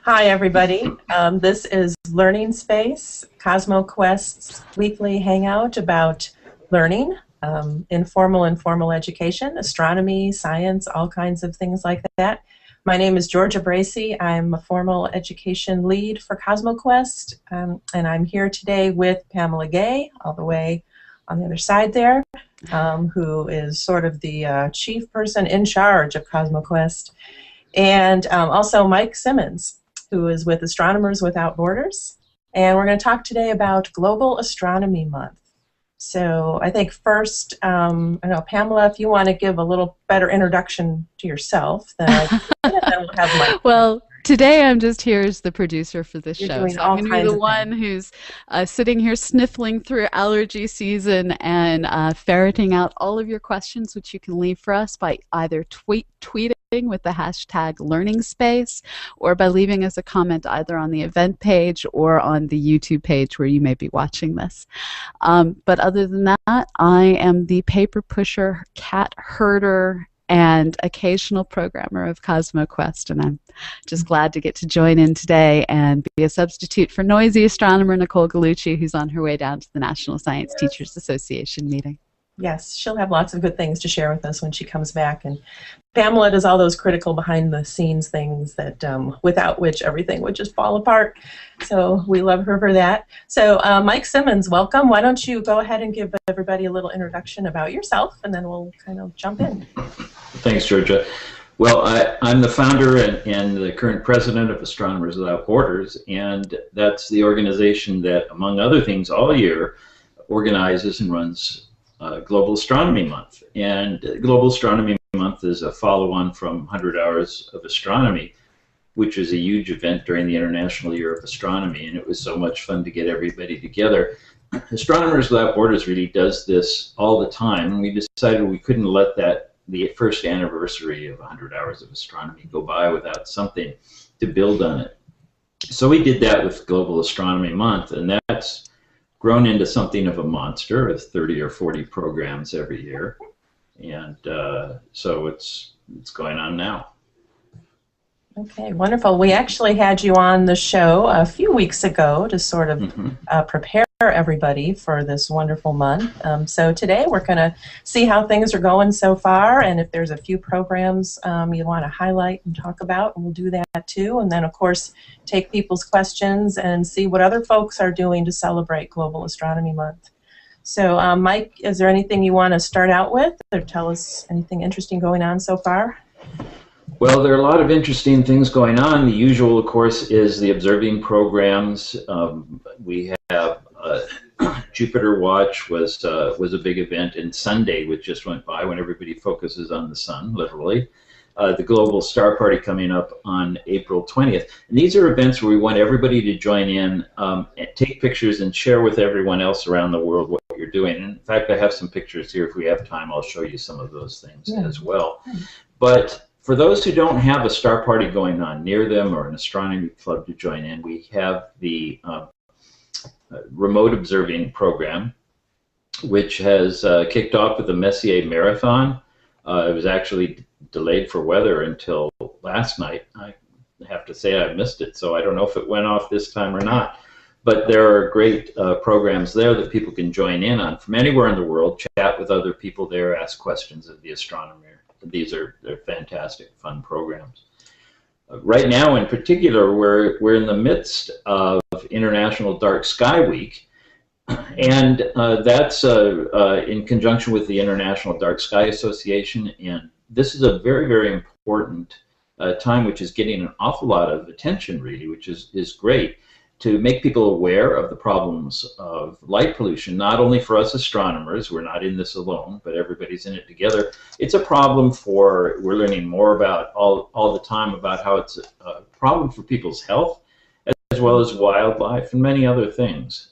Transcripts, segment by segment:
Hi, everybody. This is Learning Space, CosmoQuest's weekly hangout about learning, informal and formal education, astronomy, science, all kinds of things like that. My name is Georgia Bracey. I'm a formal education lead for CosmoQuest, and I'm here today with Pamela Gay, all the way on the other side there, who is sort of the chief person in charge of CosmoQuest, and also Mike Simmons, who is with Astronomers Without Borders. And we're going to talk today about Global Astronomy Month. So I think first, I don't know, Pamela, if you want to give a little better introduction to yourself, then then we'll have Mike. Well, today I'm just here as the producer for this You're show. doing So all I'm going to be the one things. who's sitting here sniffling through allergy season and ferreting out all of your questions, which you can leave for us by either tweeting with the hashtag LearningsPace or by leaving us a comment either on the event page or on the YouTube page where you may be watching this. But other than that, I am the paper pusher, cat herder, and occasional programmer of CosmoQuest, and I'm just glad to get to join in today and be a substitute for noisy astronomer Nicole Gugliucci, who's on her way down to the National Science Teachers Association meeting. Yes, she'll have lots of good things to share with us when she comes back. And Pamela does all those critical behind-the-scenes things that without which everything would just fall apart. So we love her for that. So Mike Simmons, welcome. Why don't you go ahead and give everybody a little introduction about yourself, and then we'll kind of jump in. Thanks, Georgia. Well, I'm the founder and the current president of Astronomers Without Borders, and that's the organization that, among other things, all year organizes and runs Global Astronomy Month. And Global Astronomy Month is a follow-on from 100 Hours of Astronomy, which was a huge event during the International Year of Astronomy, and it was so much fun to get everybody together. Astronomers Without Borders really does this all the time, and we decided we couldn't let the first anniversary of 100 Hours of Astronomy go by without something to build on it. So we did that with Global Astronomy Month, and that's grown into something of a monster with 30 or 40 programs every year, and so it's going on now. Okay, wonderful. We actually had you on the show a few weeks ago to sort of prepare everybody for this wonderful month. So today we're going to see how things are going so far, and if there's a few programs you want to highlight and talk about, we'll do that too. And then, of course, take people's questions and see what other folks are doing to celebrate Global Astronomy Month. So, Mike, is there anything you want to start out with, or tell us anything interesting going on so far? Well, there are a lot of interesting things going on. The usual, of course, is the observing programs. We have Jupiter Watch was a big event, and Sunday, which just went by, when everybody focuses on the sun, literally. The Global Star Party coming up on April 20th. And these are events where we want everybody to join in, and take pictures, and share with everyone else around the world what you're doing. And in fact, I have some pictures here. If we have time, I'll show you some of those things as well. But for those who don't have a star party going on near them or an astronomy club to join in, we have the remote observing program, which has kicked off with the Messier Marathon. It was actually delayed for weather until last night. I have to say I missed it, so I don't know if it went off this time or not. But there are great programs there that people can join in on from anywhere in the world, chat with other people there, ask questions of the astronomer. They're fantastic, fun programs. Right now, in particular, we're in the midst of International Dark Sky Week, and that's in conjunction with the International Dark Sky Association. And this is a very, very important time, which is getting an awful lot of attention, really, which is great, to make people aware of the problems of light pollution, not only for us astronomers, we're not in this alone, but everybody's in it together. It's a problem we're learning more about all the time about how it's a problem for people's health, as well as wildlife and many other things.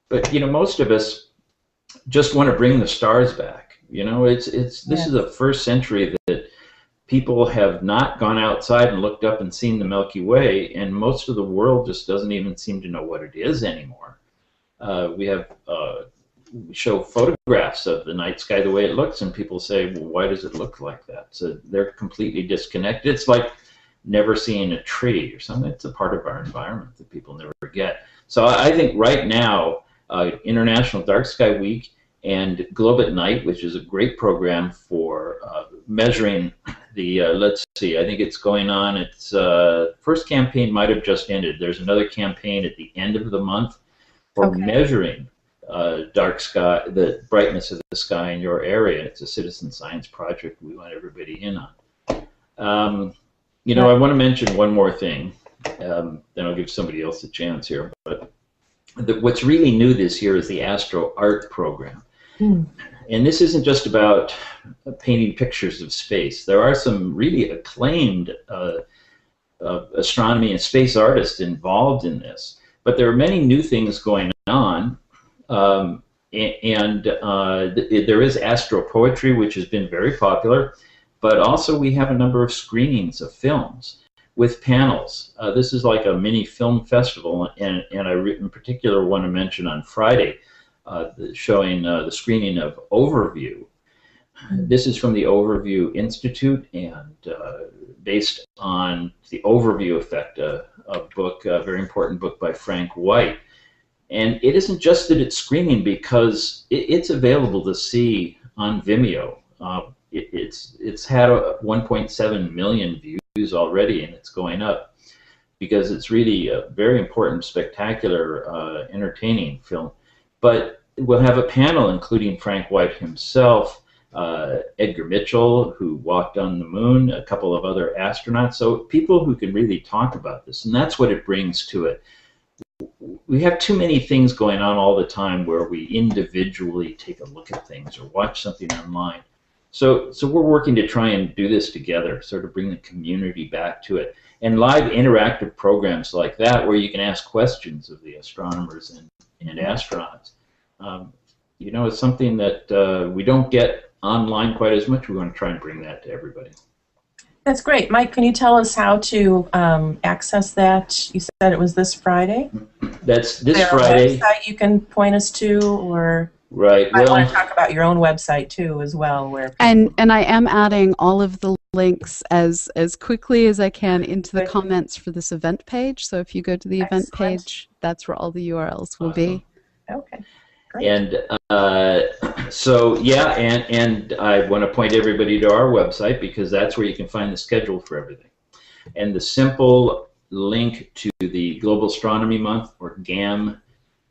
But you know, most of us just want to bring the stars back. You know, this is the first century that people have not gone outside and looked up and seen the Milky Way, and most of the world just doesn't even seem to know what it is anymore. We show photographs of the night sky the way it looks, and people say, well, why does it look like that? So they're completely disconnected. It's like never seeing a tree or something. It's a part of our environment that people never get. So I think right now, International Dark Sky Week and Globe at Night, which is a great program for measuring the, let's see, I think it's going on, its first campaign might have just ended. There's another campaign at the end of the month for measuring dark sky, the brightness of the sky in your area. It's a citizen science project we want everybody in on. You know, I want to mention one more thing, then I'll give somebody else a chance here. But what's really new this year is the Astro Art program. And this isn't just about painting pictures of space. There are some really acclaimed astronomy and space artists involved in this. But there are many new things going on. There is astro poetry, which has been very popular. But also we have a number of screenings of films with panels. This is like a mini film festival, and I in particular want to mention on Friday, showing the screening of Overview. This is from the Overview Institute, and based on the Overview Effect, a book, a very important book by Frank White. And it isn't just that it's screening, because it's available to see on Vimeo. It's had 1.7 million views already, and it's going up because it's really a very important, spectacular, entertaining film. But we'll have a panel including Frank White himself, Edgar Mitchell, who walked on the moon, a couple of other astronauts, so people who can really talk about this, and that's what it brings to it. We have too many things going on all the time where we individually take a look at things or watch something online. So we're working to try and do this together, sort of bring the community back to it. And live interactive programs like that, where you can ask questions of the astronomers and astronauts, you know, it's something that we don't get online quite as much. We want to try and bring that to everybody. That's great. Mike, can you tell us how to access that? You said it was this Friday? That's this Is there Friday. a website you can point us to, or Right. I want to talk about your own website too as well, where And I am adding all of the links as quickly as I can into the comments for this event page. So if you go to the event page, that's where all the URLs will be. Okay. Great. And so yeah, and I want to point everybody to our website, because that's where you can find the schedule for everything. And the simple link to the Global Astronomy Month, or GAM,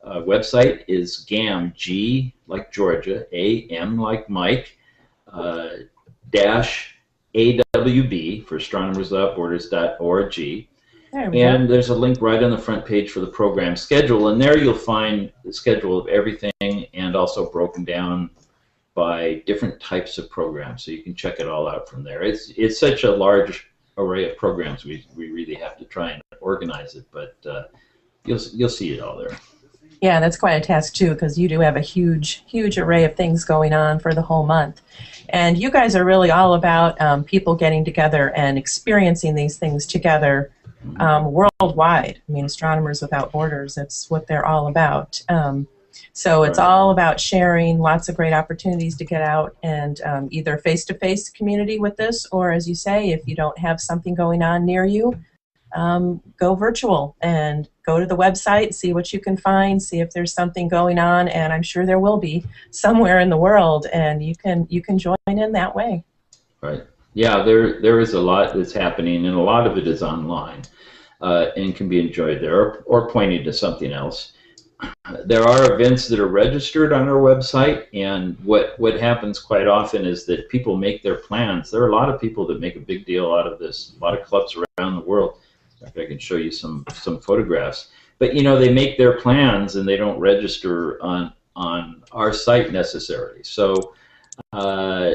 website is GAM, G like Georgia, AM like Mike, dash AWB for astronomers.borders.org. And there's a link right on the front page for the program schedule, and there you'll find the schedule of everything, and also broken down by different types of programs, so you can check it all out from there. It's such a large array of programs, we really have to try and organize it, but you'll see it all there. Yeah, that's quite a task too, because you do have a huge array of things going on for the whole month. And you guys are really all about people getting together and experiencing these things together worldwide. I mean, Astronomers Without Borders, that's what they're all about. So it's all about sharing, lots of great opportunities to get out and either face-to-face community with this, or as you say, if you don't have something going on near you, go virtual and go to the website, see what you can find, see if there's something going on, and I'm sure there will be somewhere in the world, and you can join in that way. Right. Yeah, there is a lot that's happening, and a lot of it is online and can be enjoyed there, or pointed to something else. There are events that are registered on our website, and what happens quite often is that people make their plans. There are a lot of people that make a big deal out of this, a lot of clubs around the world. In fact, I can show you some photographs. But you know, they make their plans and they don't register on our site necessarily. So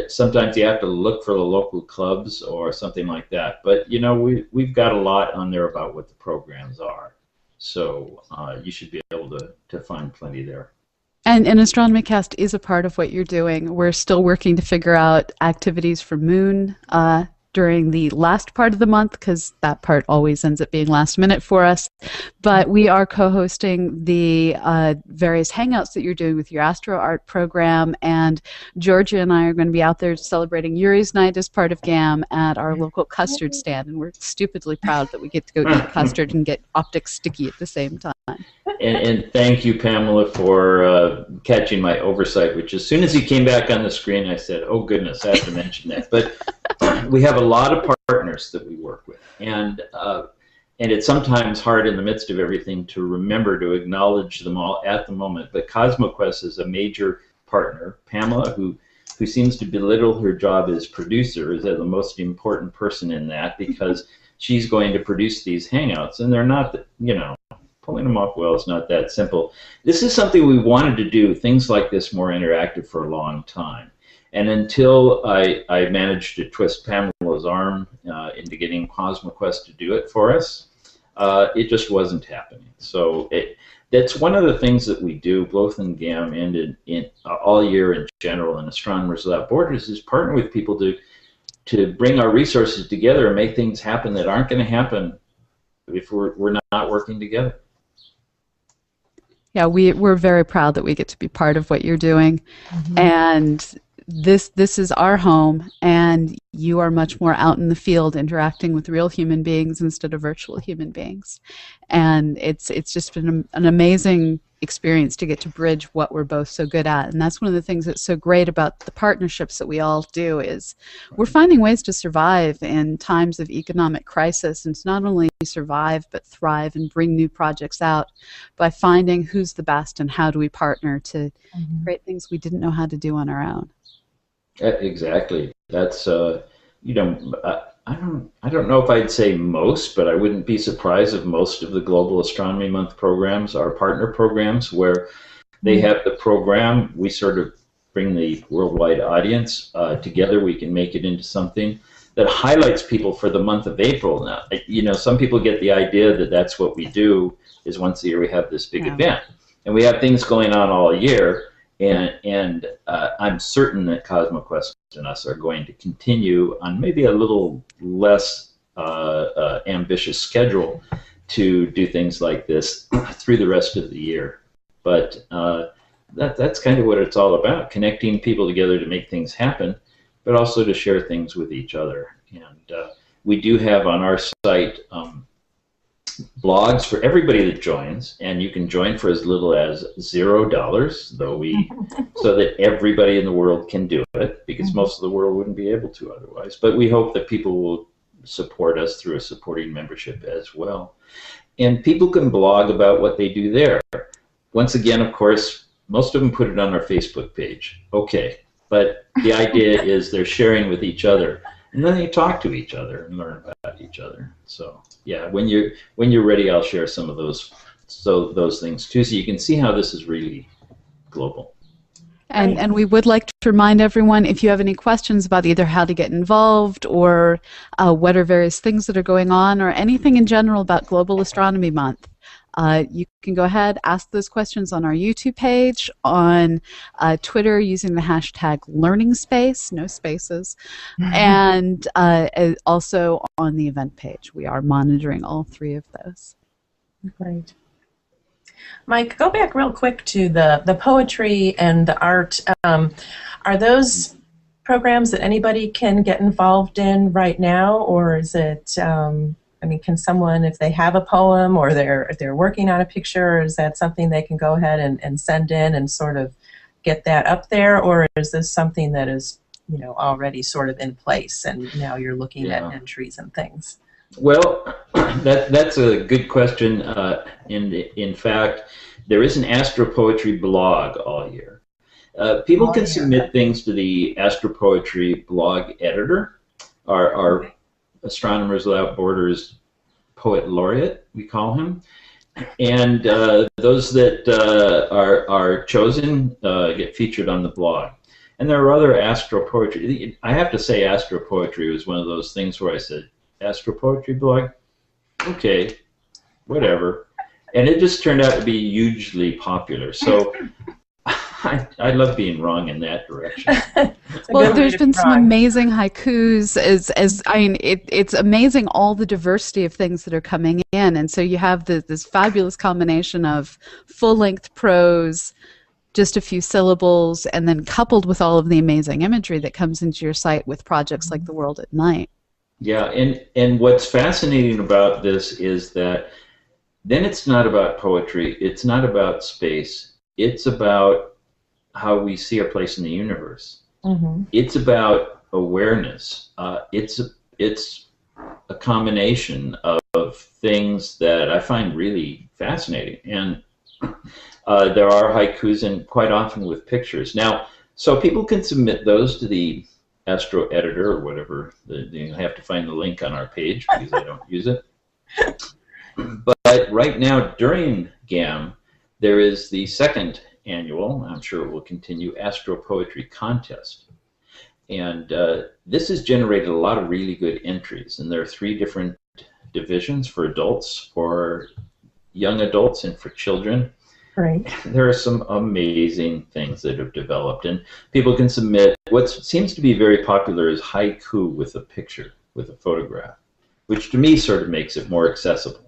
sometimes you have to look for the local clubs or something like that. But you know, we've got a lot on there about what the programs are. So you should be able to find plenty there. And Astronomy Cast is a part of what you're doing. We're still working to figure out activities for Moon during the last part of the month, because that part always ends up being last minute for us. But we are co-hosting the various hangouts that you're doing with your Astro Art program, and Georgia and I are going to be out there celebrating Yuri's Night as part of GAM at our local custard stand, and we're stupidly proud that we get to go eat custard and get optics sticky at the same time. And thank you, Pamela, for catching my oversight, which as soon as he came back on the screen, I said, oh goodness, I have to mention that. But we have a lot of partners that we work with, and it's sometimes hard in the midst of everything to remember to acknowledge them all at the moment. But CosmoQuest is a major partner. Pamela, who seems to belittle her job as producer, is the most important person in that, because she's going to produce these hangouts, and they're not, pulling them off well is not that simple. This is something we wanted to do, things like this, more interactive for a long time. And until I managed to twist Pamela's arm into getting CosmoQuest to do it for us, it just wasn't happening. So that's one of the things that we do, both in GAM and in all year in general in Astronomers Without Borders, is partner with people to bring our resources together and make things happen that aren't going to happen if we're not working together. Yeah, we're very proud that we get to be part of what you're doing. Mm-hmm. And this is our home, and you are much more out in the field interacting with real human beings instead of virtual human beings. And it's just been an amazing experience to get to bridge what we're both so good at. And that's one of the things that's so great about the partnerships that we all do, is we're finding ways to survive in times of economic crisis, and to not only survive but thrive and bring new projects out by finding who's the best and how do we partner to create things we didn't know how to do on our own. Exactly. That's I don't know if I'd say most, but I wouldn't be surprised if most of the Global Astronomy Month programs are partner programs where they have the program, we sort of bring the worldwide audience together. We can make it into something that highlights people for the month of April. Now, some people get the idea that that's what we do, is once a year we have this big event. And we have things going on all year. And I'm certain that CosmoQuest and us are going to continue on maybe a little less ambitious schedule to do things like this through the rest of the year. But that's kind of what it's all about, connecting people together to make things happen, but also to share things with each other. And we do have on our site blogs for everybody that joins, and you can join for as little as $0, so that everybody in the world can do it, because most of the world wouldn't be able to otherwise. But we hope that people will support us through a supporting membership as well. And people can blog about what they do there. Once again, of course, most of them put it on our Facebook page. Okay, but the idea is they're sharing with each other, and then they talk to each other and learn about each other. So yeah, when you're ready, I'll share some of those things too, so you can see how this is really global. And we would like to remind everyone, if you have any questions about either how to get involved or what are various things that are going on, or anything in general about Global Astronomy Month, you can go ahead, ask those questions on our YouTube page, on Twitter using the hashtag #LearningsPace, no spaces, and also on the event page. We are monitoring all three of those. Great. Mike, go back real quick to the poetry and the art. Are those programs that anybody can get involved in right now, or is it, can someone, if they have a poem or they're working on a picture, is that something they can go ahead and send in and sort of get that up there, or is this something that is already sort of in place and now you're looking at entries and things? Well, that's a good question. In fact, there is an astropoetry blog all year. People can submit things to the astropoetry blog editor, our Astronomers Without Borders poet laureate, we call him. And those that are chosen get featured on the blog. And there are other astropoetry. I have to say, astropoetry was one of those things where I said, astropoetry blog? Okay, whatever. And it just turned out to be hugely popular. So I love being wrong in that direction. Well, there's been some amazing haikus. I mean, it's amazing all the diversity of things that are coming in, and so you have this fabulous combination of full-length prose, just a few syllables, and then coupled with all of the amazing imagery that comes into your site with projects like The World at Night. Yeah, and what's fascinating about this is that then it's not about poetry, it's not about space, it's about how we see our place in the universe. Mm-hmm. It's about awareness. It's a combination of things that I find really fascinating. And there are haikus, and quite often with pictures. Now, so people can submit those to the Astro Editor or whatever. You have to find the link on our page because I don't use it. But right now, during GAM, there is the second annual, I'm sure it will continue, Astro Poetry Contest. And this has generated a lot of really good entries. And there are 3 different divisions for adults, for young adults, and for children. Right. There are some amazing things that have developed. And people can submit. What seems to be very popular is haiku with a picture, with a photograph, which to me sort of makes it more accessible.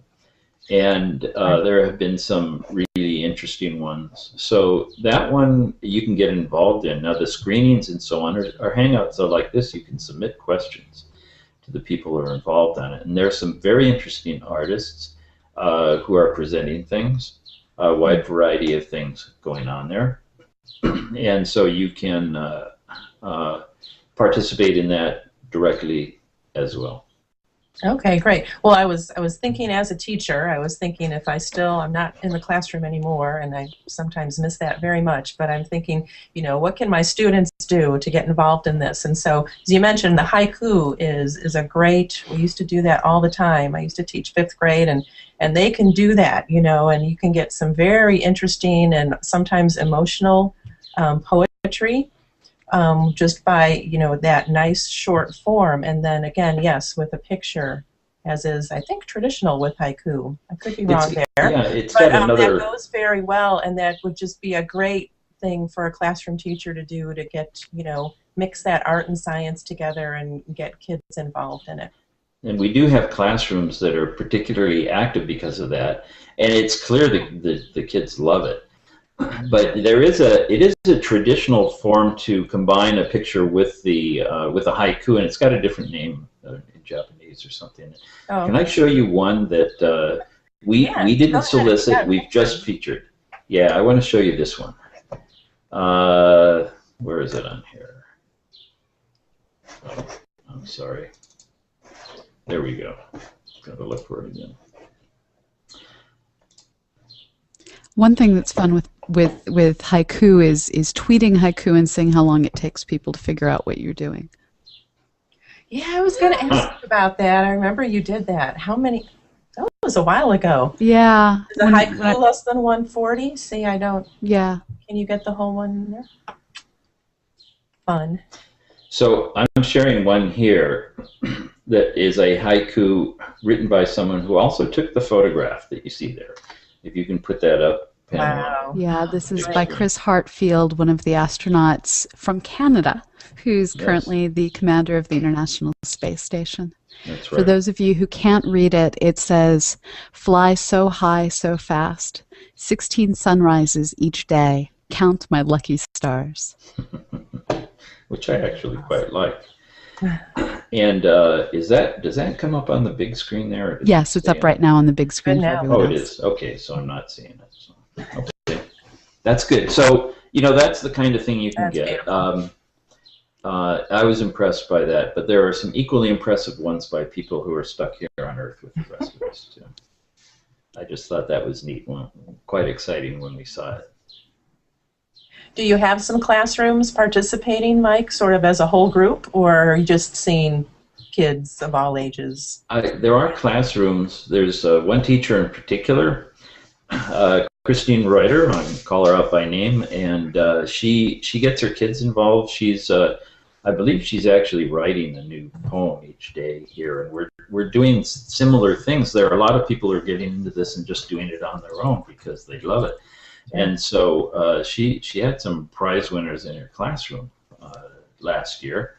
And there have been some really interesting ones. So that one you can get involved in. Now the screenings and so on are hangouts like this. You can submit questions to the people who are involved on it. And there are some very interesting artists who are presenting things, a wide variety of things going on there. And so you can participate in that directly as well. Okay, great. Well, I was thinking as a teacher, I was thinking if I'm not in the classroom anymore, and I sometimes miss that very much, but I'm thinking, what can my students do to get involved in this? And so, as you mentioned, the haiku is a great, we used to do that all the time. I used to teach 5th grade, and they can do that, and you can get some very interesting and sometimes emotional poetry. Just by, that nice short form, and then again, yes, with a picture, as is, I think, traditional with haiku. I could be wrong there. Yeah, it's but, got another... that goes very well, and that would just be a great thing for a classroom teacher to do, to get, mix that art and science together and get kids involved in it. And we do have classrooms that are particularly active because of that, and it's clear that the kids love it. But it is a traditional form to combine a picture with a haiku, and it's got a different name in Japanese or something. Oh. Can I show you one that we didn't solicit? Yeah, we've just featured. Yeah, I want to show you this one. Where is it on here? Oh, I'm sorry. There we go. Got to look for it again. One thing that's fun with haiku is tweeting haiku and seeing how long it takes people to figure out what you're doing. Yeah, I was going to ask you about that. I remember you did that. How many? That was a while ago. Yeah. Is the haiku less than 140? See, I don't. Yeah. Can you get the whole one in there? Fun. So I'm sharing one here that is a haiku written by someone who also took the photograph that you see there. If you can put that up, Pamela. Wow. Yeah, this is by Chris Hartfield, one of the astronauts from Canada, who's currently the commander of the International Space Station. That's right. For those of you who can't read it, it says, "Fly so high, so fast, 16 sunrises each day, count my lucky stars." Which I actually quite like. And does that come up on the big screen there? Yes, it's up right now on the big screen for everyone else. Oh, it is. Okay, so I'm not seeing it. So, okay, that's good. So that's the kind of thing you can get. I was impressed by that, but there are some equally impressive ones by people who are stuck here on Earth with the rest of us too. I just thought that was neat. Quite exciting when we saw it. Do you have some classrooms participating, Mike, sort of as a whole group, or are you just seeing kids of all ages? There are classrooms. There's one teacher in particular, Christine Reuter, I can call her out by name, and she gets her kids involved. She's, I believe she's actually writing a new poem each day here, and we're doing similar things. There are a lot of people who are getting into this and just doing it on their own because they love it. And so she had some prize winners in her classroom last year,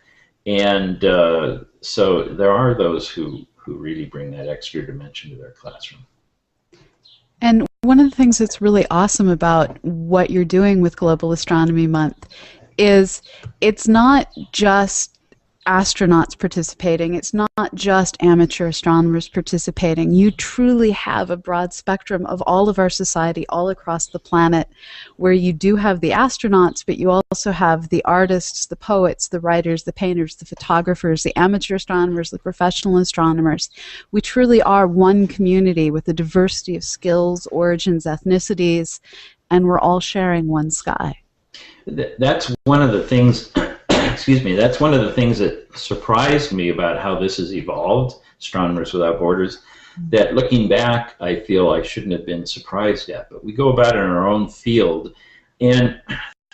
and so there are those who really bring that extra dimension to their classroom. And one of the things that's really awesome about what you're doing with Global Astronomy Month is it's not just astronauts participating. It's not just amateur astronomers participating. You truly have a broad spectrum of all of our society all across the planet, where you do have the astronauts, but you also have the artists, the poets, the writers, the painters, the photographers, the amateur astronomers, the professional astronomers. We truly are one community with a diversity of skills, origins, ethnicities, and we're all sharing one sky. That's one of the things excuse me, that's one of the things that surprised me about how this has evolved, Astronomers Without Borders, that looking back, I feel I shouldn't have been surprised at. But we go about it in our own field and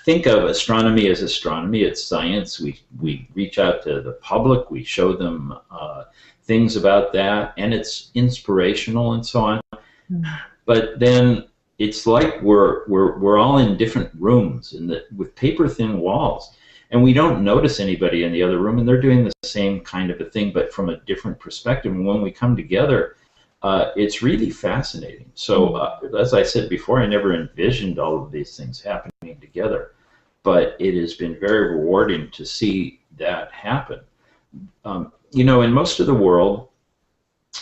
think of astronomy as astronomy. It's science. We reach out to the public. We show them things about that, and it's inspirational and so on. But then it's like we're all in different rooms with paper-thin walls. And we don't notice anybody in the other room, and they're doing the same kind of a thing, but from a different perspective. And when we come together, it's really fascinating. So, as I said before, I never envisioned all of these things happening together, but it has been very rewarding to see that happen. You know, in most of the world,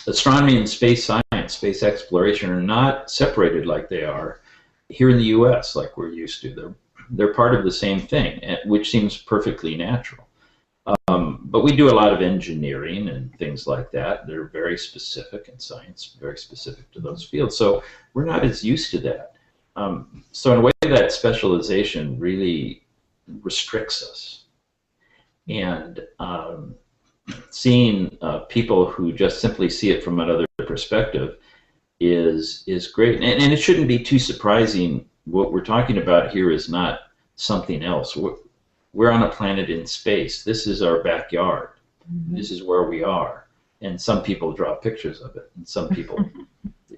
astronomy and space science, space exploration are not separated like they are here in the U.S., like we're used to. They're part of the same thing, which seems perfectly natural. But we do a lot of engineering and things like that. They're very specific in science, very specific to those fields. So we're not as used to that. So in a way, that specialization really restricts us. And seeing people who just simply see it from another perspective is great. And it shouldn't be too surprising. What we're talking about here is not something else. We're on a planet in space. This is our backyard. This is where we are. And some people draw pictures of it, and some people,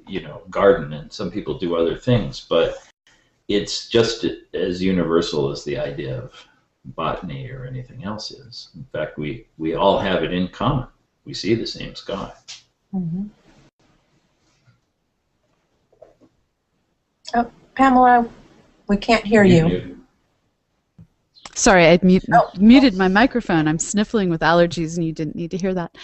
you know, garden, and some people do other things. But it's just as universal as the idea of botany or anything else is. In fact, we all have it in common. We see the same sky. Oh, Pamela, we can't hear you. Sorry, I'd muted my microphone. I'm sniffling with allergies, and you didn't need to hear that.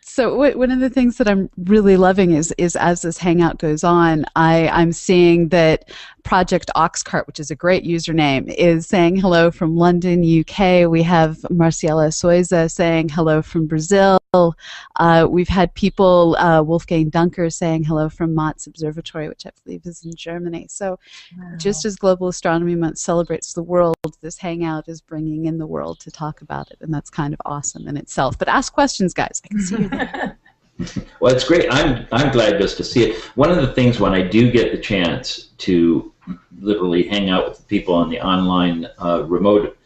So one of the things that I'm really loving is as this Hangout goes on, I'm seeing that Project Oxcart, which is a great username, is saying hello from London, UK. We have Marciela Souza saying hello from Brazil. We've had people, Wolfgang Dunker, saying hello from Mats Observatory, which I believe is in Germany. So just as Global Astronomy Month celebrates the world, this Hangout is bringing in the world to talk about it, and that's kind of awesome in itself. But ask questions, guys. I can see you there. Well, it's great. I'm glad just to see it. One of the things when I do get the chance to literally hang out with people on the online remote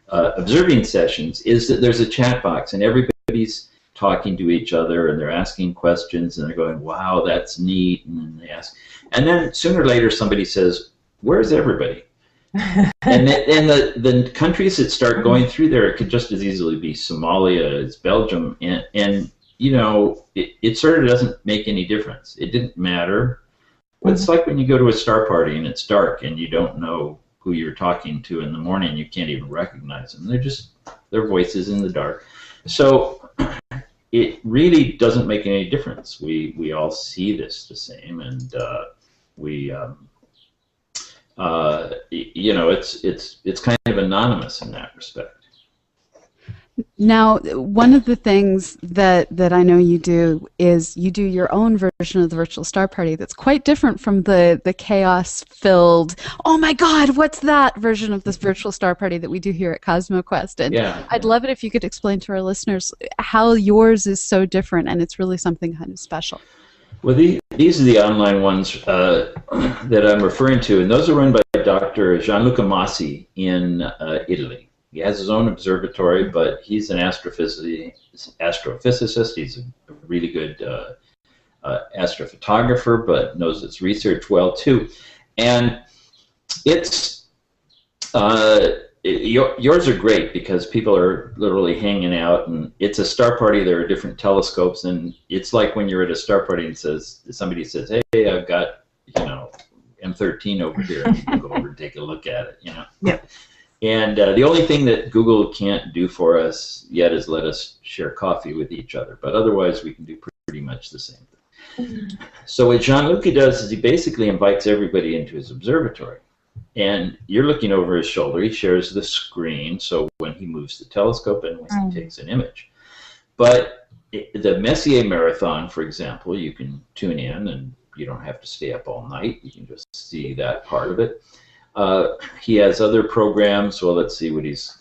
observing sessions is that there's a chat box, and everybody's talking to each other, and they're asking questions, and they're going, wow, that's neat, and then they ask. And then sooner or later somebody says, where's everybody? and the countries that start going through there, it could just as easily be Somalia as Belgium, and you know, it sort of doesn't make any difference. It didn't matter. But it's like when you go to a star party and it's dark and you don't know who you're talking to in the morning, you can't even recognize them. They're just their voices in the dark. So it really doesn't make any difference. We all see this the same, and you know, it's kind of anonymous in that respect. Now, one of the things that I know you do is you do your own version of the virtual star party that's quite different from the chaos-filled, oh my God, what's that version of this virtual star party that we do here at CosmoQuest. And I'd love it if you could explain to our listeners how yours is so different, and it's really something kind of special. Well, these are the online ones that I'm referring to, and those are run by Dr. Gianluca Massi in Italy. He has his own observatory, but he's an astrophysicist. He's a really good astrophotographer, but knows his research well too. And it's yours are great because people are literally hanging out, and it's a star party. There are different telescopes, and it's like when you're at a star party and somebody says, "Hey, I've got M13 over here," and you can go over and take a look at it. Yep. And the only thing that Google can't do for us yet is let us share coffee with each other, but otherwise we can do pretty much the same thing. So what Jean-Luc does is he basically invites everybody into his observatory. And you're looking over his shoulder. He shares the screen, so when he moves the telescope and when he takes an image. But the Messier Marathon, for example, you can tune in, and you don't have to stay up all night. You can just see that part of it. He has other programs. Well, let's see what he's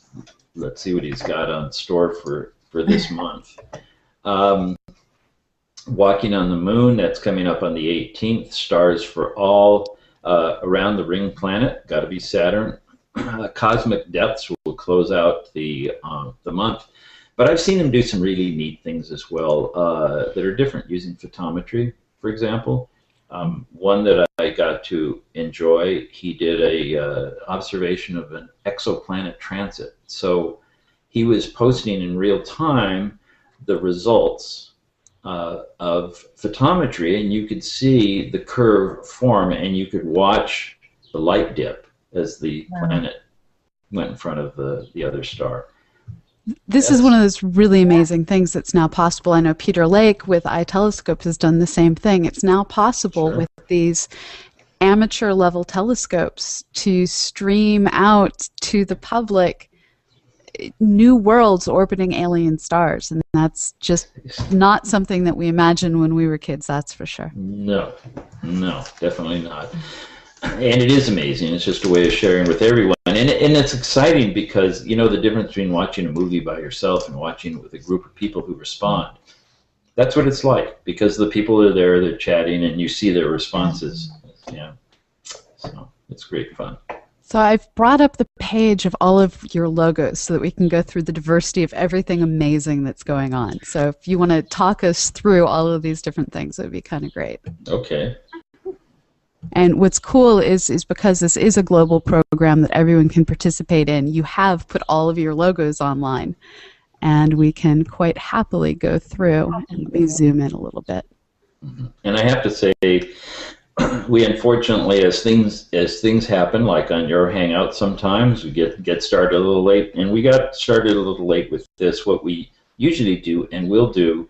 got on store for this month. Walking on the Moon, that's coming up on the 18th. Stars for All. Around the Ring Planet, got to be Saturn. Cosmic Depths will close out the month. But I've seen him do some really neat things as well that are different, using photometry, for example. One that I got to enjoy, he did a observation of an exoplanet transit. So he was posting in real time the results of photometry, and you could see the curve form, and you could watch the light dip as the planet went in front of the other star. This is one of those really amazing things that's now possible. I know Peter Lake with iTelescope has done the same thing. It's now possible with these amateur level telescopes to stream out to the public new worlds orbiting alien stars, and that's just not something that we imagined when we were kids, that's for sure. No, definitely not. And it is amazing. It's just a way of sharing with everyone, and it's exciting because the difference between watching a movie by yourself and watching it with a group of people who respond. That's what it's like, because the people are there, they're chatting, and you see their responses. Yeah, so it's great fun. So I've brought up the page of all of your logos so that we can go through the diversity of everything amazing that's going on. So if you want to talk us through all of these different things, it would be kind of great. Okay. And what's cool is because this is a global program that everyone can participate in, you have put all of your logos online. And we can quite happily go through. And let me zoom in a little bit. And I have to say, we unfortunately, as things happen, like on your Hangout, sometimes we get started a little late, and we got started a little late with this. What we usually do and will do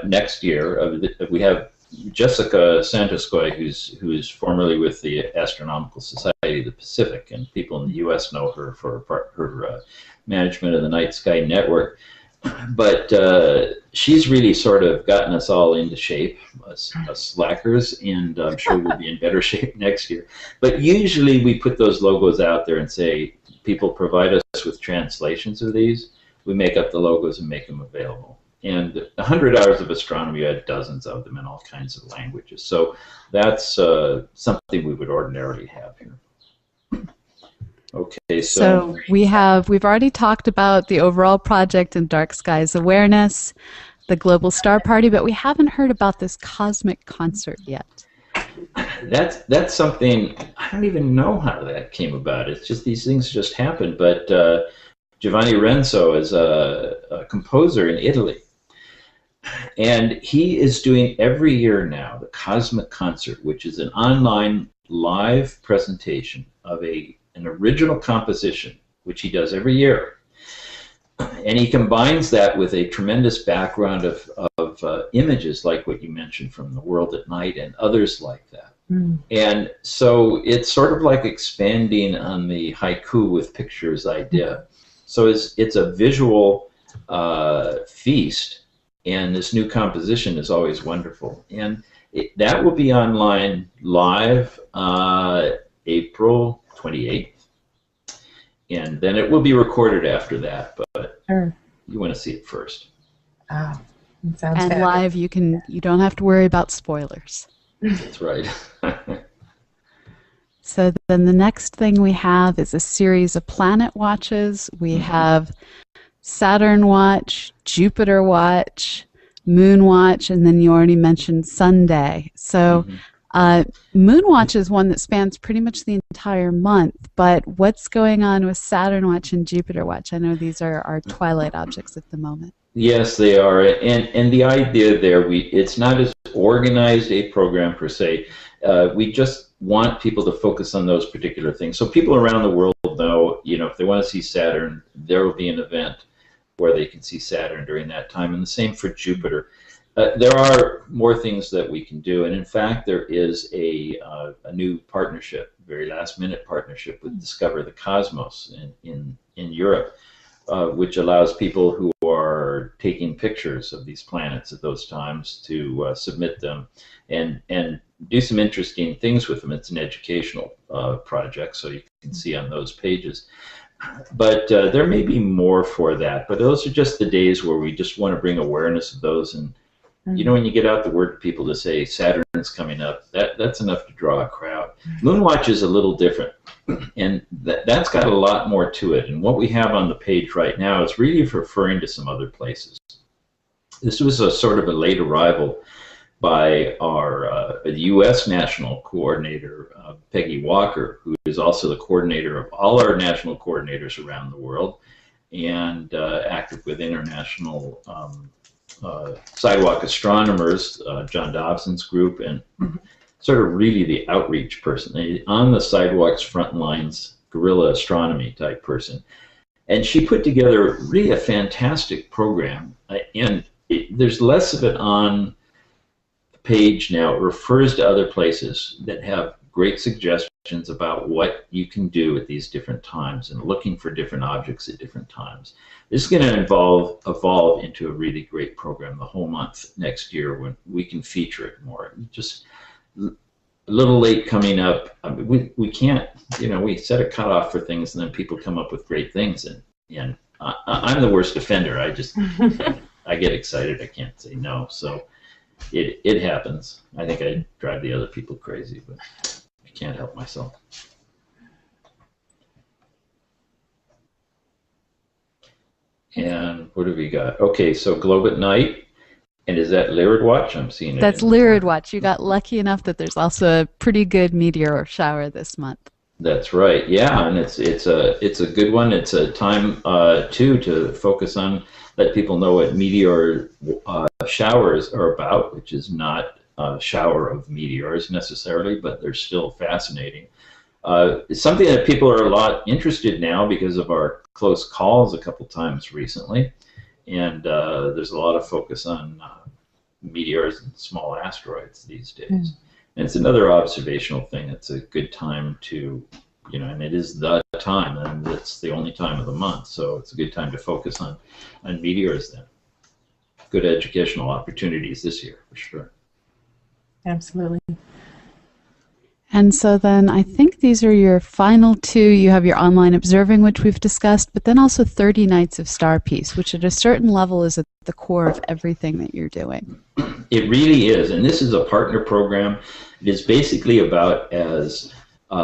next year, we have Jessica Santoskoy, who's formerly with the Astronomical Society of the Pacific, and people in the U.S. know her for her management of the Night Sky Network. But she's really sort of gotten us all into shape, us slackers, and I'm sure we'll be in better shape next year. But usually we put those logos out there and say, people provide us with translations of these. We make up the logos and make them available. And 100 Hours of Astronomy had dozens of them in all kinds of languages. So that's something we would ordinarily have here. Okay, so we've already talked about the overall project in Dark Skies Awareness, the Global Star Party, but we haven't heard about this cosmic concert yet. That's something, I don't even know how that came about. It's just these things just happen. But Giovanni Renzo is a composer in Italy, and he is doing every year now the Cosmic Concert, which is an online live presentation of an original composition, which he does every year. And he combines that with a tremendous background of images like what you mentioned from The World at Night and others like that. And so it's sort of like expanding on the haiku with pictures idea. So it's a visual feast, and this new composition is always wonderful. And that will be online live April 28th, and then it will be recorded after that, but you want to see it first. Sounds and fabulous. live, you don't have to worry about spoilers. That's right. So then the next thing we have is a series of planet watches. We have Saturn Watch, Jupiter Watch, Moon Watch, and then you already mentioned Sunday. So Moonwatch is one that spans pretty much the entire month, but what's going on with Saturn Watch and Jupiter Watch? I know these are our twilight objects at the moment. Yes, they are, and the idea there, it's not as organized a program per se. We just want people to focus on those particular things. So people around the world know, if they want to see Saturn, there will be an event where they can see Saturn during that time, and the same for Jupiter. There are more things that we can do, and in fact, there is a new partnership, very last-minute partnership with Discover the Cosmos in Europe, which allows people who are taking pictures of these planets at those times to submit them and do some interesting things with them. It's an educational project, so you can see on those pages. But there may be more for that, but those are just the days where we just want to bring awareness of those. And when you get out the word to people to say Saturn's coming up, that's enough to draw a crowd. Moonwatch is a little different, and that's got a lot more to it. And what we have on the page right now is really referring to some other places. This was a sort of a late arrival by our U.S. National Coordinator, Peggy Walker, who is also the coordinator of all our national coordinators around the world, and active with international sidewalk astronomers, John Dobson's group, and sort of really the outreach person, on the sidewalks, front lines, guerrilla astronomy type person. And she put together really a fantastic program, and there's less of it on the page now. It refers to other places that have great suggestions about what you can do at these different times and looking for different objects at different times. This is going to evolve into a really great program the whole month next year when we can feature it more. Just a little late coming up. I mean, we can't, we set a cutoff for things and then people come up with great things. And I'm the worst offender. I get excited. I can't say no. So it happens. I think I drive the other people crazy, but I can't help myself. And what have we got? Okay, so Globe at Night. And is that Lyrid Watch? I'm seeing it. That's Lyrid Watch. You got lucky enough that there's also a pretty good meteor shower this month. That's right. Yeah, and it's a good one. It's a time too to focus on, let people know what meteor showers are about, which is not a shower of meteors necessarily, but they're still fascinating. It's something that people are a lot interested now because of our close calls a couple times recently, and there's a lot of focus on meteors and small asteroids these days. And it's another observational thing. It's a good time to, and it is the time, and it's the only time of the month, so it's a good time to focus on meteors then. Good educational opportunities this year, for sure. Absolutely. And so then I think these are your final two. You have your online observing, which we've discussed, but then also 30 Nights of Star Peace, which at a certain level is at the core of everything that you're doing. It really is, and this is a partner program. It is basically about as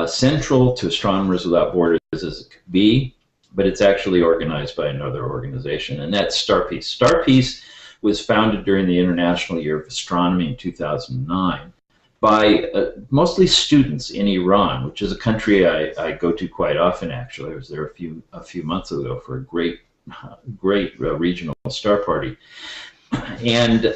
central to Astronomers Without Borders as it could be, but it's actually organized by another organization, and that's Star Peace. Star Peace was founded during the International Year of Astronomy in 2009 by mostly students in Iran, which is a country I go to quite often, actually. I was there a few months ago for a great regional star party. And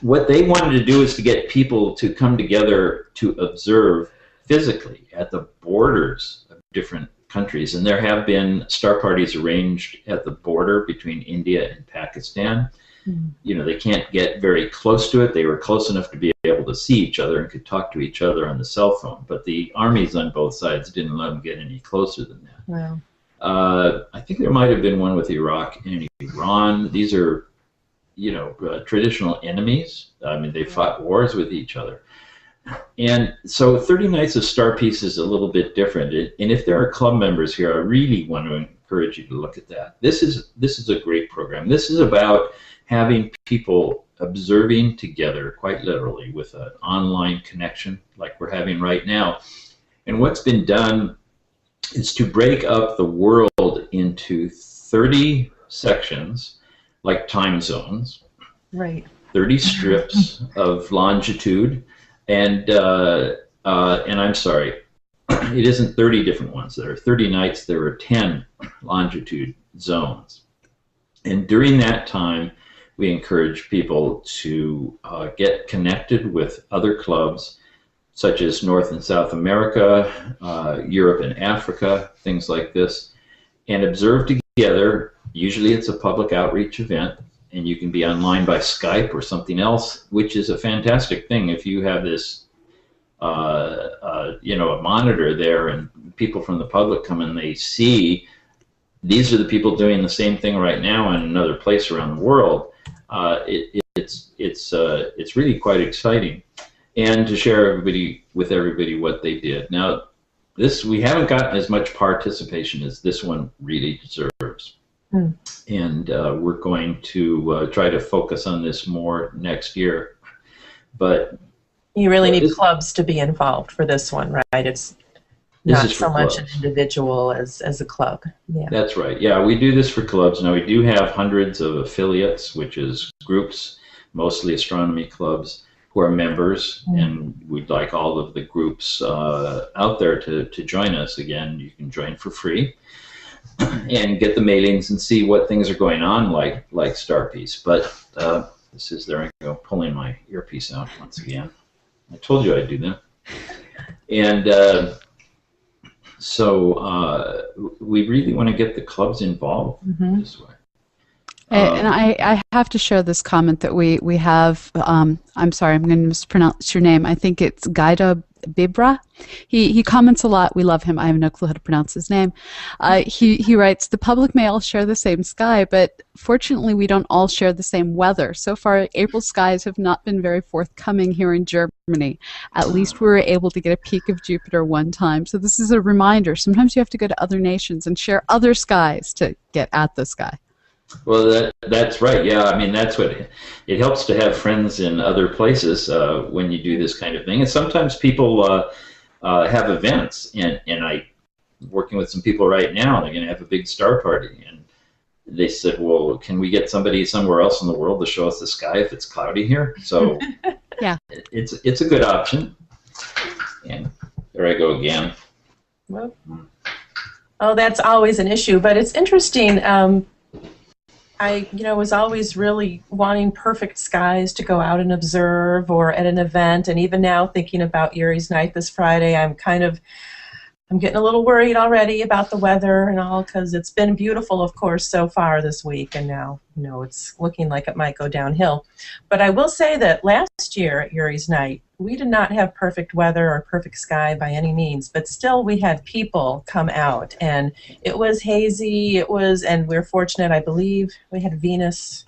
what they wanted to do is to get people to come together to observe physically at the borders of different countries. And there have been star parties arranged at the border between India and Pakistan. They can't get very close to it. They were close enough to be able to see each other and could talk to each other on the cell phone, but the armies on both sides didn't let them get any closer than that. Wow. I think there might have been one with Iraq and Iran. These are, traditional enemies. I mean, they fought wars with each other. And so 30 Nights of Star Peace is a little bit different. And if there are club members here, I really want to encourage you to look at that. This is a great program. This is about having people observing together, quite literally, with an online connection like we're having right now. And what's been done is to break up the world into 30 sections, like time zones, Right. 30 strips of longitude, And I'm sorry, it isn't 30 different ones. There are 30 nights. There are 10 longitude zones. And during that time, we encourage people to get connected with other clubs, such as North and South America, Europe and Africa, things like this, and observe together. Usually it's a public outreach event, and you can be online by Skype or something else, which is a fantastic thing. If you have this, a monitor there, and people from the public come and they see these are the people doing the same thing right now in another place around the world. It's really quite exciting, and to share with everybody what they did. Now, we haven't gotten as much participation as this one really deserves. And we're going to try to focus on this more next year. But you really need clubs to be involved for this one, right? It's not so much an individual as a club. Yeah. That's right. Yeah, we do this for clubs. Now, we do have hundreds of affiliates, which is groups, mostly astronomy clubs, who are members, and we'd like all of the groups out there to join us. Again, you can join for free and get the mailings and see what things are going on, like Starpiece. But there I go, pulling my earpiece out once again. I told you I'd do that. And so we really want to get the clubs involved this way. And I have to share this comment that we have. I'm sorry, I'm going to mispronounce your name. I think it's Guido Bibra. He comments a lot. We love him. I have no clue how to pronounce his name. He writes, the public may all share the same sky, but fortunately we don't all share the same weather. So far, April skies have not been very forthcoming here in Germany. At least we were able to get a peek of Jupiter one time. So this is a reminder. Sometimes you have to go to other nations and share other skies to get at the sky. Well, that's right. Yeah, I mean, that's what it helps to have friends in other places when you do this kind of thing. And sometimes people have events, and I'm working with some people right now. They're going to have a big star party, and they said, "Well, can we get somebody somewhere else in the world to show us the sky if it's cloudy here?" So, yeah, it's a good option. And there I go again. Well, oh, that's always an issue, but it's interesting. I was always really wanting perfect skies to go out and observe, or at an event, and even now thinking about Yuri's night this Friday, I'm getting a little worried already about the weather and all, because it's been beautiful, of course, so far this week, and now it's looking like it might go downhill. But I will say that last year at Yuri's night, we did not have perfect weather or perfect sky by any means, but still we had people come out, and it was hazy, and we're fortunate, I believe we had Venus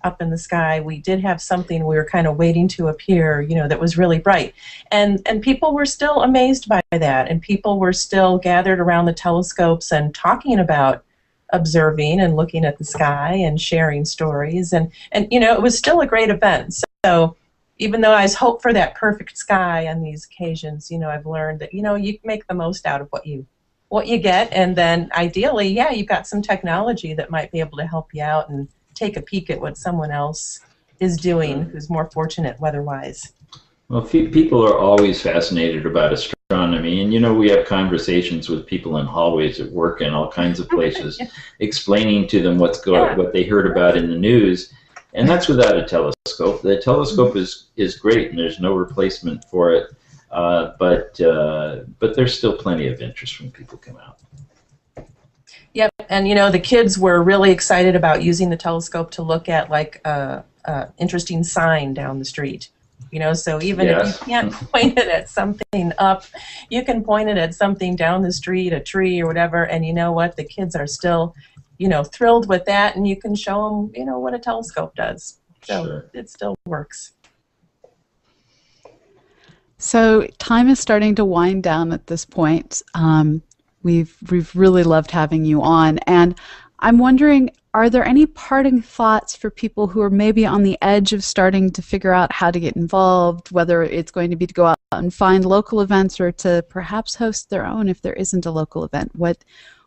up in the sky. We did have something we were kind of waiting to appear, that was really bright. And people were still amazed by that, and people were still gathered around the telescopes and talking about observing and looking at the sky and sharing stories, and it was still a great event. So even though I hope for that perfect sky on these occasions, I've learned that you make the most out of what you get, and then ideally, yeah, you've got some technology that might be able to help you out and take a peek at what someone else is doing who's more fortunate weather-wise. Well, people are always fascinated about astronomy, and we have conversations with people in hallways at work and all kinds of places, explaining to them what they heard about in the news, and that's without a telescope. The telescope is great, and there's no replacement for it, but there's still plenty of interest when people come out. Yep, and the kids were really excited about using the telescope to look at like a interesting sign down the street. So even if you can't point it at something up, you can point it at something down the street, a tree or whatever, and you know what? The kids are still, thrilled with that, and you can show them, what a telescope does. So it still works. So time is starting to wind down at this point. We've really loved having you on, and I'm wondering, are there any parting thoughts for people who are maybe on the edge of starting to figure out how to get involved, whether it's going to be to go out and find local events or to perhaps host their own if there isn't a local event? What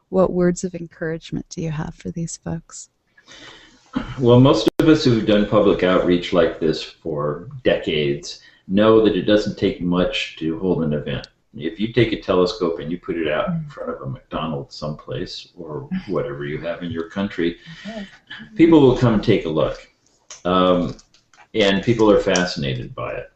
words of encouragement do you have for these folks? Well, most of us who've done public outreach like this for decades know that it doesn't take much to hold an event. If you take a telescope and you put it out in front of a McDonald's someplace or whatever you have in your country, people will come take a look. And people are fascinated by it.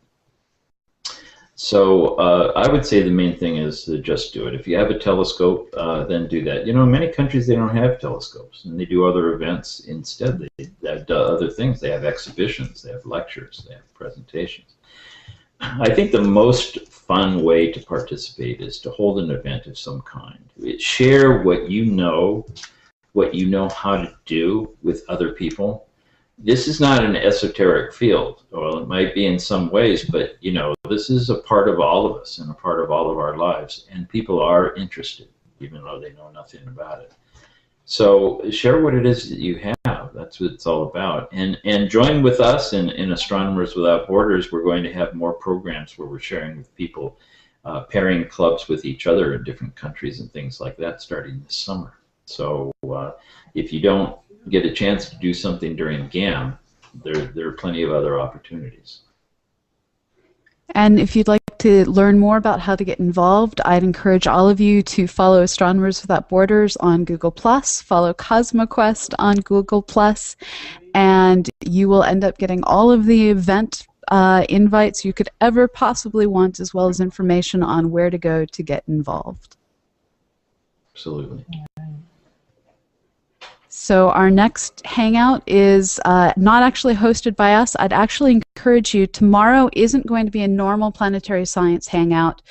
So I would say the main thing is to just do it. If you have a telescope, then do that. You know, in many countries they don't have telescopes, and they do other events instead. They have other things. They have exhibitions, they have lectures, they have presentations. I think the most fun way to participate is to hold an event of some kind. Share what you know how to do with other people. This is not an esoteric field. Well, it might be in some ways, but you know, this is a part of all of us and a part of all of our lives, and people are interested, even though they know nothing about it. So share what it is that you have. That's what it's all about. And join with us in Astronomers Without Borders. We're going to have more programs where we're sharing with people, pairing clubs with each other in different countries and things like that starting this summer. So if you don't get a chance to do something during GAM, there are plenty of other opportunities. And if you'd like to learn more about how to get involved, I'd encourage all of you to follow Astronomers Without Borders on Google+, follow CosmoQuest on Google+, and you will end up getting all of the event invites you could ever possibly want, as well as information on where to go to get involved. Absolutely. So our next hangout is not actually hosted by us. I'd actually encourage you, tomorrow isn't going to be a normal planetary science hangout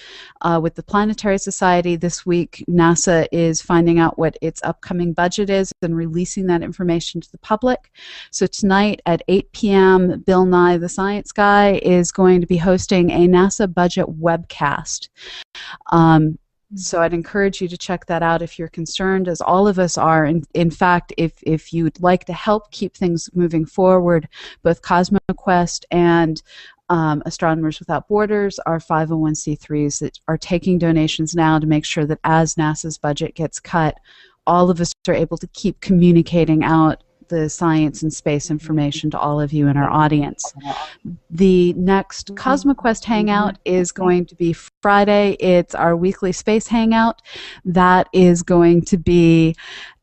with the Planetary Society. This week, NASA is finding out what its upcoming budget is and releasing that information to the public. So tonight at 8 p.m., Bill Nye, the Science Guy, is going to be hosting a NASA budget webcast. So I'd encourage you to check that out if you're concerned, as all of us are. In fact, if you'd like to help keep things moving forward, both CosmoQuest and Astronomers Without Borders are 501c3s that are taking donations now to make sure that as NASA's budget gets cut, all of us are able to keep communicating out the science and space information to all of you in our audience. The next CosmoQuest Hangout is going to be Friday. It's our weekly space hangout. That is going to be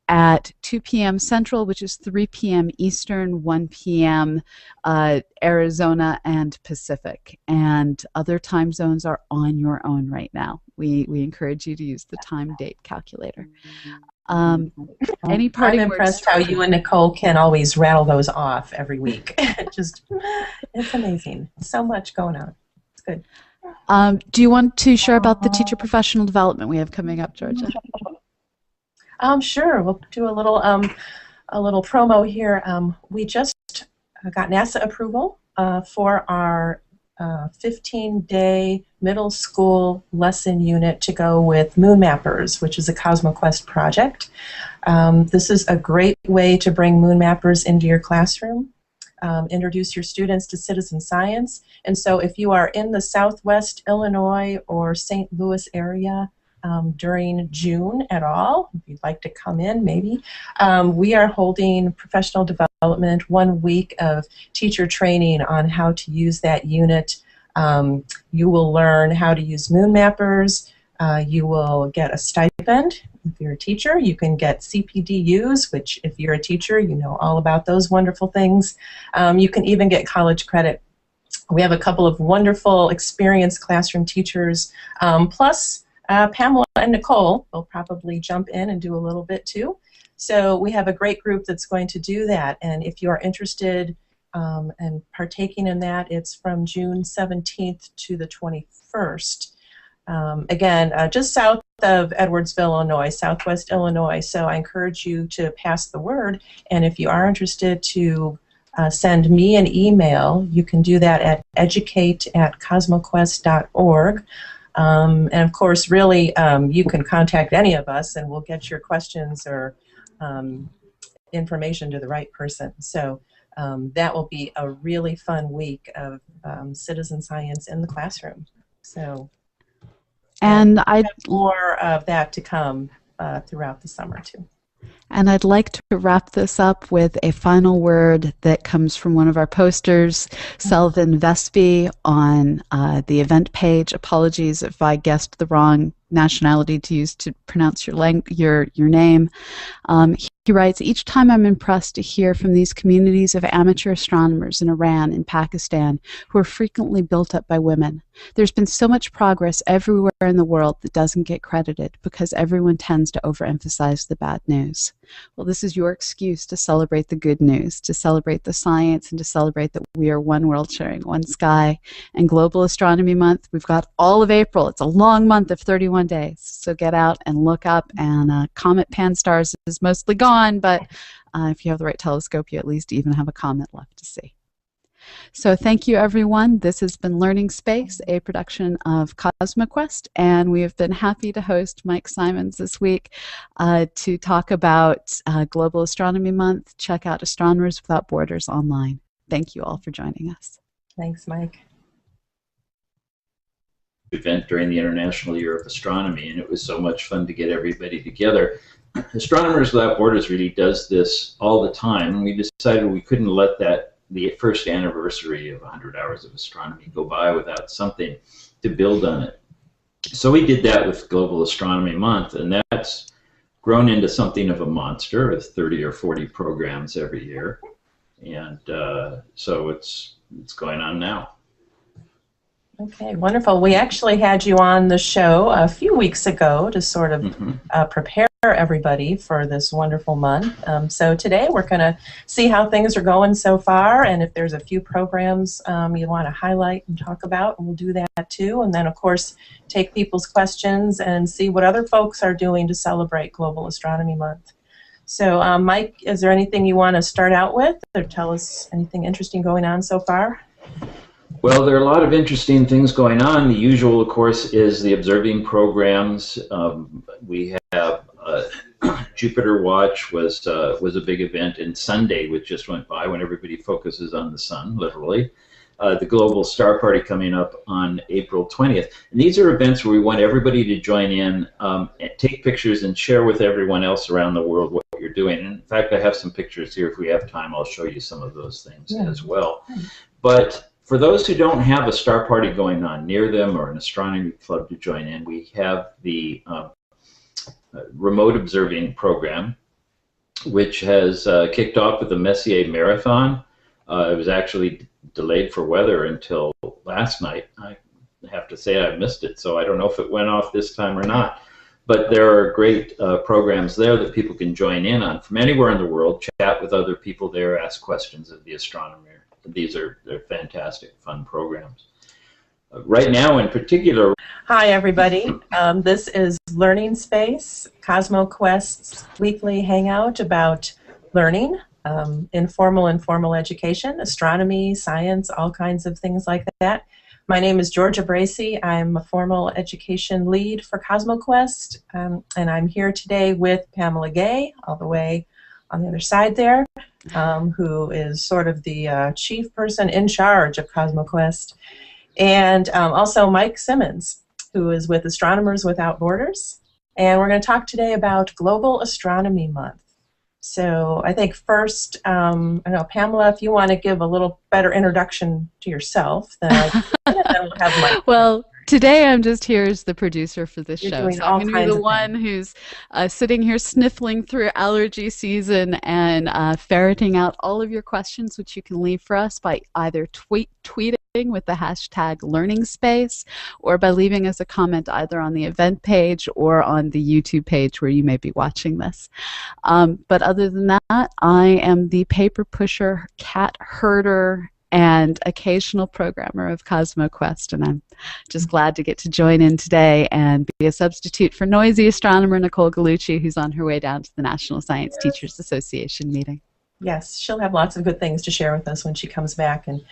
at 2 p.m. Central, which is 3 p.m. Eastern, 1 p.m. Arizona and Pacific. And other time zones are on your own right now. We encourage you to use the time-date calculator. Any parting I'm impressed how you and Nicole can always rattle those off every week. It's amazing. So much going on. It's good. Do you want to share about the teacher professional development we have coming up, Georgia? Sure. We'll do a little promo here. We just got NASA approval for our 15-day middle school lesson unit to go with Moon Mappers, which is a CosmoQuest project. This is a great way to bring Moon Mappers into your classroom, introduce your students to citizen science. And so if you are in the Southwest Illinois or St. Louis area during June at all, if you'd like to come in maybe, we are holding professional development, 1 week of teacher training on how to use that unit. You will learn how to use Moon Mappers. You will get a stipend. If you're a teacher, you can get CPDUs, which if you're a teacher, you know all about those wonderful things. You can even get college credit. We have a couple of wonderful, experienced classroom teachers, plus Pamela and Nicole will probably jump in and do a little bit too. So we have a great group that's going to do that, and if you are interested and partaking in that, it's from June 17th to the 21st. Again, just south of Edwardsville, Illinois, Southwest Illinois, so I encourage you to pass the word, and if you are interested to send me an email, you can do that at educate@cosmoquest.org. And of course, really, you can contact any of us and we'll get your questions or information to the right person. So that will be a really fun week of citizen science in the classroom. So, and I have more of that to come throughout the summer too. And I'd like to wrap this up with a final word that comes from one of our posters, Selvin Vespi, on the event page. Apologies if I guessed the wrong nationality to use to pronounce your name. He writes, each time I'm impressed to hear from these communities of amateur astronomers in Iran and Pakistan who are frequently built up by women. There's been so much progress everywhere in the world that doesn't get credited because everyone tends to overemphasize the bad news. Well, this is your excuse to celebrate the good news, to celebrate the science, and to celebrate that we are one world sharing one sky. And Global Astronomy Month, we've got all of April. It's a long month of 31 days. So get out and look up, and Comet Pan-STARRS is mostly gone, but if you have the right telescope, you at least even have a comet left to see. So thank you, everyone. This has been Learning Space, a production of CosmoQuest, and we have been happy to host Mike Simmons this week to talk about Global Astronomy Month. Check out Astronomers Without Borders online. Thank you all for joining us. Thanks, Mike. Event during the International Year of Astronomy, and it was so much fun to get everybody together. Astronomers Without Borders really does this all the time, and we decided we couldn't let the first anniversary of 100 Hours of Astronomy go by without something to build on it. So we did that with Global Astronomy Month, and that's grown into something of a monster with 30 or 40 programs every year, and so it's going on now. Okay, wonderful. We actually had you on the show a few weeks ago to sort of prepare everybody for this wonderful month. So today we're going to see how things are going so far, and if there's a few programs you want to highlight and talk about, we'll do that too. And then, of course, take people's questions and see what other folks are doing to celebrate Global Astronomy Month. So, Mike, is there anything you want to start out with, or tell us anything interesting going on so far? Well, there are a lot of interesting things going on. The usual, of course, is the observing programs. We have Jupiter Watch was a big event, and Sunday, which just went by, when everybody focuses on the sun, literally. The Global Star Party coming up on April 20th. And these are events where we want everybody to join in, take pictures, and share with everyone else around the world what you're doing. And in fact, I have some pictures here. If we have time, I'll show you some of those things as well. But for those who don't have a star party going on near them or an astronomy club to join in, we have the remote observing program, which has kicked off with the Messier Marathon. It was actually delayed for weather until last night. I have to say I missed it, so I don't know if it went off this time or not. But there are great programs there that people can join in on from anywhere in the world, chat with other people there, ask questions of the astronomer. They're fantastic, fun programs. Right now, in particular. Hi, everybody. This is Learning Space, CosmoQuest's weekly hangout about learning, informal and formal education, astronomy, science, all kinds of things like that. My name is Georgia Bracey. I'm a formal education lead for CosmoQuest, and I'm here today with Pamela Gay, all the way on the other side there, who is sort of the chief person in charge of CosmoQuest, and also Mike Simmons, who is with Astronomers Without Borders. And we're going to talk today about Global Astronomy Month. So I think first, I don't know, Pamela, if you want to give a little better introduction to yourself, then then we'll have Mike. Well, today I'm just here as the producer for this You're show. doing So all I'm going to be the one things. who's sitting here sniffling through allergy season and ferreting out all of your questions, which you can leave for us by either tweeting with the hashtag LearningsSpace, or by leaving us a comment either on the event page or on the YouTube page where you may be watching this. But other than that, I am the paper pusher, cat herder, and occasional programmer of CosmoQuest, and I'm just glad to get to join in today and be a substitute for noisy astronomer Nicole Gugliucci, who's on her way down to the National Science Teachers Association meeting. Yes, she'll have lots of good things to share with us when she comes back. And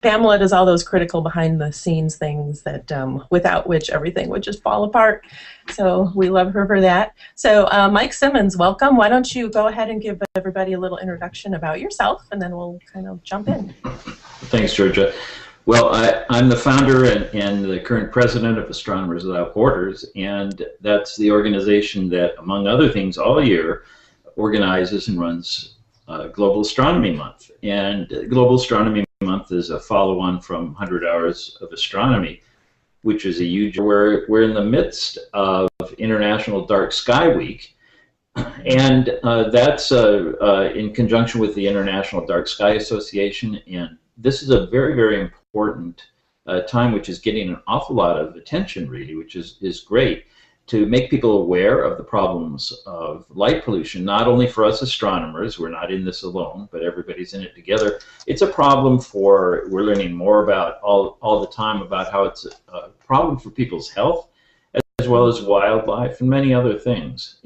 Pamela does all those critical behind-the-scenes things that without which everything would just fall apart. So we love her for that. So Mike Simmons, welcome. Why don't you go ahead and give everybody a little introduction about yourself, and then we'll kind of jump in. Thanks, Georgia. Well, I'm the founder and the current president of Astronomers Without Borders, and that's the organization that, among other things, all year organizes and runs Global Astronomy Month. And Global Astronomy Month is a follow-on from 100 Hours of Astronomy, which is a huge, we're in the midst of International Dark Sky Week, and that's in conjunction with the International Dark Sky Association, and this is a very, very important time which is getting an awful lot of attention, really, which is great, to make people aware of the problems of light pollution, not only for us astronomers, we're not in this alone, but everybody's in it together. It's a problem we're learning more about all the time about how it's a problem for people's health, as well as wildlife and many other things.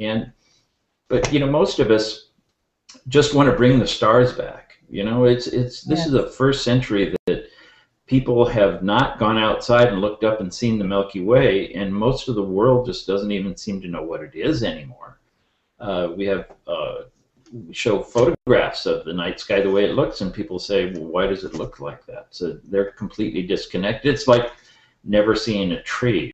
But most of us just want to bring the stars back. This is the first century that people have not gone outside and looked up and seen the Milky Way, and most of the world just doesn't even seem to know what it is anymore. We show photographs of the night sky the way it looks, and people say, well, why does it look like that? So they're completely disconnected. It's like never seeing a tree